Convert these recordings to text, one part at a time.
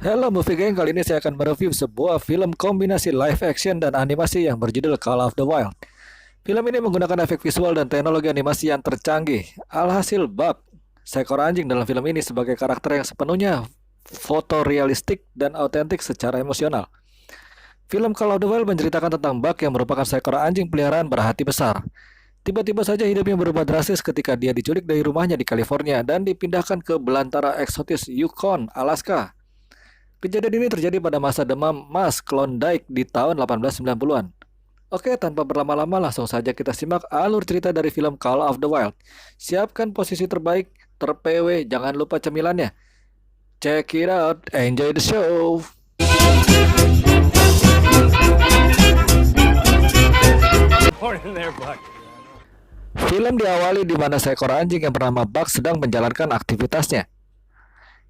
Halo Movie Gang, kali ini saya akan mereview sebuah film kombinasi live action dan animasi yang berjudul Call of the Wild. Film ini menggunakan efek visual dan teknologi animasi yang tercanggih. Alhasil bug, seekor anjing dalam film ini sebagai karakter yang sepenuhnya fotorealistik dan autentik secara emosional. Film Call of the Wild menceritakan tentang Buck yang merupakan seekor anjing peliharaan berhati besar. Tiba-tiba saja hidupnya berubah drastis ketika dia diculik dari rumahnya di California dan dipindahkan ke belantara eksotis Yukon, Alaska. Kejadian ini terjadi pada masa demam Mas Klondike di tahun 1890-an. Oke, tanpa berlama-lama langsung saja kita simak alur cerita dari film Call of the Wild. Siapkan posisi terbaik, ter-PW, jangan lupa cemilannya. Check it out, enjoy the show. Film diawali di mana seekor anjing yang bernama Buck sedang menjalankan aktivitasnya.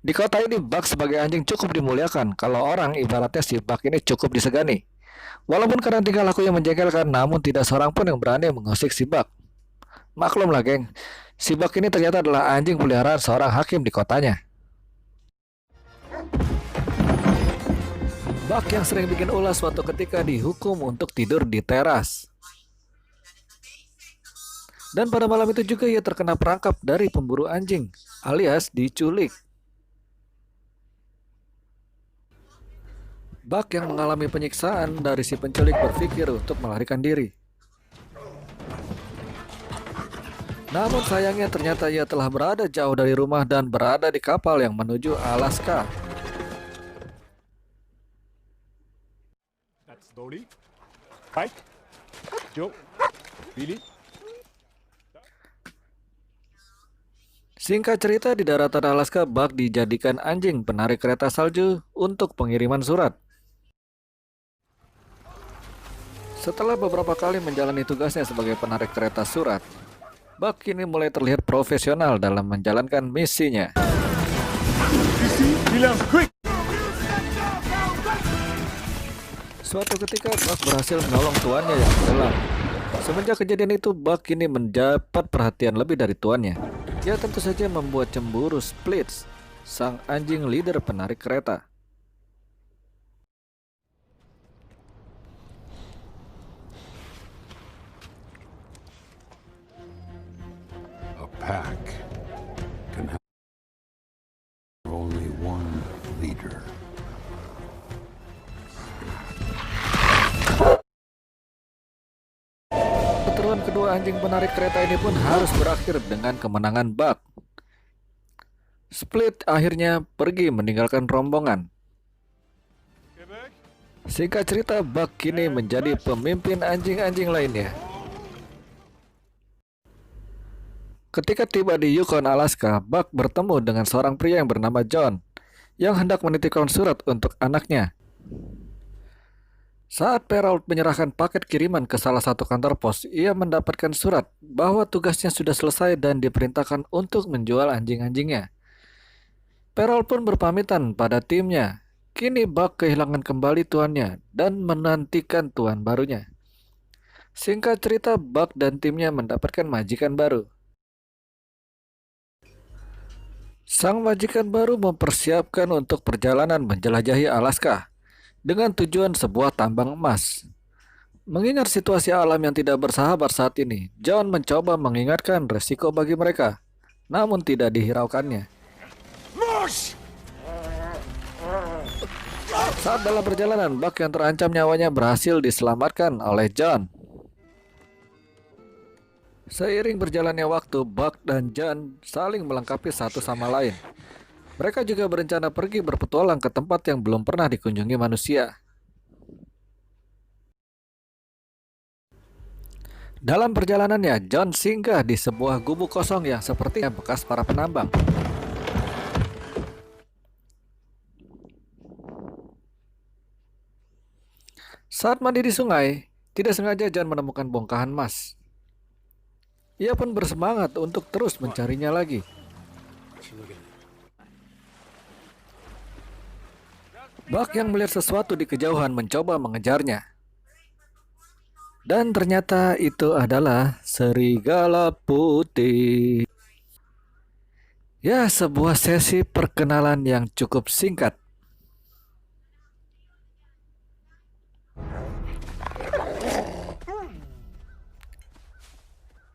Di kota ini, Buck sebagai anjing cukup dimuliakan. Kalau orang, ibaratnya si Buck ini cukup disegani. Walaupun karena tingkah laku yang menjengkelkan, namun tidak seorang pun yang berani mengusik si Buck. Maklumlah, geng. Si Buck ini ternyata adalah anjing peliharaan seorang hakim di kotanya. Buck yang sering bikin ulas suatu ketika dihukum untuk tidur di teras. Dan pada malam itu juga ia terkena perangkap dari pemburu anjing, alias diculik. Buck yang mengalami penyiksaan dari si penculik berpikir untuk melarikan diri. Namun sayangnya ternyata ia telah berada jauh dari rumah dan berada di kapal yang menuju Alaska. Singkat cerita, di daratan Alaska, Buck dijadikan anjing penarik kereta salju untuk pengiriman surat. Setelah beberapa kali menjalani tugasnya sebagai penarik kereta surat, Buck kini mulai terlihat profesional dalam menjalankan misinya. Suatu ketika Buck berhasil menolong tuannya yang tenggelam. Semenjak kejadian itu, Buck kini mendapat perhatian lebih dari tuannya. Dia tentu saja membuat cemburu Splits, sang anjing leader penarik kereta. A pack can have only one leader. Pertemuan kedua anjing penarik kereta ini pun harus berakhir dengan kemenangan Buck. Split akhirnya pergi meninggalkan rombongan. Singkat cerita, Buck kini menjadi pemimpin anjing-anjing lainnya. Ketika tiba di Yukon, Alaska, Buck bertemu dengan seorang pria yang bernama John yang hendak menitipkan surat untuk anaknya. Saat Perrault menyerahkan paket kiriman ke salah satu kantor pos, ia mendapatkan surat bahwa tugasnya sudah selesai dan diperintahkan untuk menjual anjing-anjingnya. Perrault pun berpamitan pada timnya. Kini Buck kehilangan kembali tuannya dan menantikan tuan barunya. Singkat cerita, Buck dan timnya mendapatkan majikan baru. Sang majikan baru mempersiapkan untuk perjalanan menjelajahi Alaska dengan tujuan sebuah tambang emas. Mengingat situasi alam yang tidak bersahabat saat ini, John mencoba mengingatkan resiko bagi mereka, namun tidak dihiraukannya. Saat dalam perjalanan, Buck yang terancam nyawanya berhasil diselamatkan oleh John. Seiring berjalannya waktu, Buck dan John saling melengkapi satu sama lain. Mereka juga berencana pergi berpetualang ke tempat yang belum pernah dikunjungi manusia. Dalam perjalanannya, John singgah di sebuah gubuk kosong yang sepertinya bekas para penambang. Saat mandi di sungai, tidak sengaja John menemukan bongkahan emas. Ia pun bersemangat untuk terus mencarinya lagi. Buck yang melihat sesuatu di kejauhan mencoba mengejarnya. Dan ternyata itu adalah serigala putih. Ya, sebuah sesi perkenalan yang cukup singkat.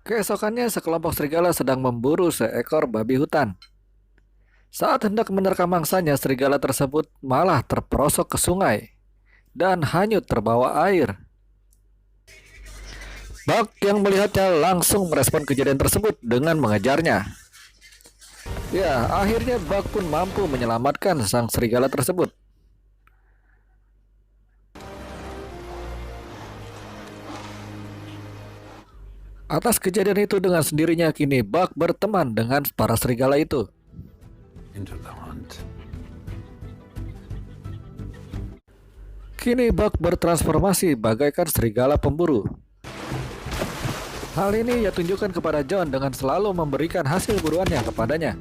Keesokannya sekelompok serigala sedang memburu seekor babi hutan. Saat hendak menerkam mangsanya, serigala tersebut malah terperosok ke sungai dan hanyut terbawa air. Buck yang melihatnya langsung merespon kejadian tersebut dengan mengejarnya. Ya, akhirnya Buck pun mampu menyelamatkan sang serigala tersebut. Atas kejadian itu dengan sendirinya kini Buck berteman dengan para serigala itu. Into the hunt. Kini Buck bertransformasi bagaikan serigala pemburu. Hal ini ia tunjukkan kepada John dengan selalu memberikan hasil buruannya kepadanya.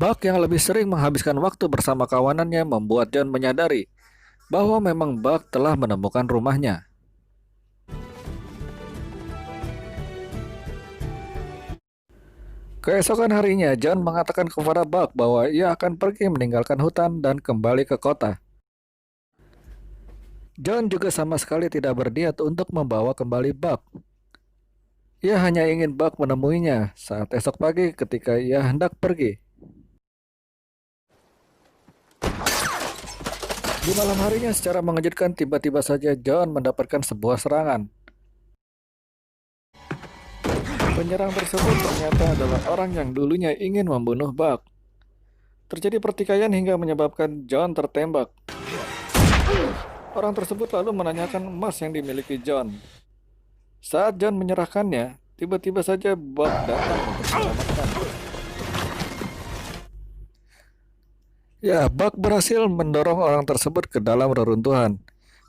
Buck yang lebih sering menghabiskan waktu bersama kawanannya membuat John menyadari bahwa memang Buck telah menemukan rumahnya. Keesokan harinya, John mengatakan kepada Buck bahwa ia akan pergi meninggalkan hutan dan kembali ke kota. John juga sama sekali tidak berniat untuk membawa kembali Buck. Ia hanya ingin Buck menemuinya saat esok pagi ketika ia hendak pergi. Di malam harinya secara mengejutkan tiba-tiba saja John mendapatkan sebuah serangan. Penyerang tersebut ternyata adalah orang yang dulunya ingin membunuh Buck. Terjadi pertikaian hingga menyebabkan John tertembak. Orang tersebut lalu menanyakan emas yang dimiliki John. Saat John menyerahkannya, tiba-tiba saja Buck datang untuk menyelamatkan. Ya, Buck berhasil mendorong orang tersebut ke dalam reruntuhan.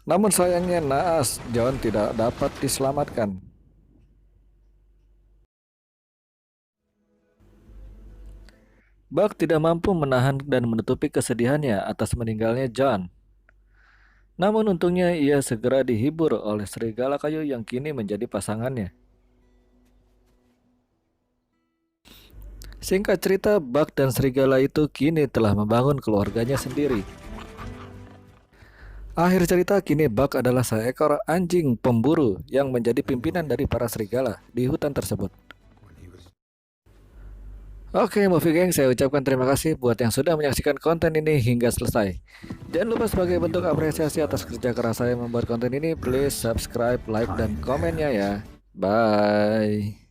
Namun sayangnya naas, John tidak dapat diselamatkan. Buck tidak mampu menahan dan menutupi kesedihannya atas meninggalnya John. Namun untungnya ia segera dihibur oleh serigala kayu yang kini menjadi pasangannya. Singkat cerita, Buck dan serigala itu kini telah membangun keluarganya sendiri. Akhir cerita, kini Buck adalah seekor anjing pemburu yang menjadi pimpinan dari para serigala di hutan tersebut. Oke, Movie Gang, saya ucapkan terima kasih buat yang sudah menyaksikan konten ini hingga selesai. Jangan lupa sebagai bentuk apresiasi atas kerja keras saya membuat konten ini, please subscribe, like, dan komennya ya. Bye.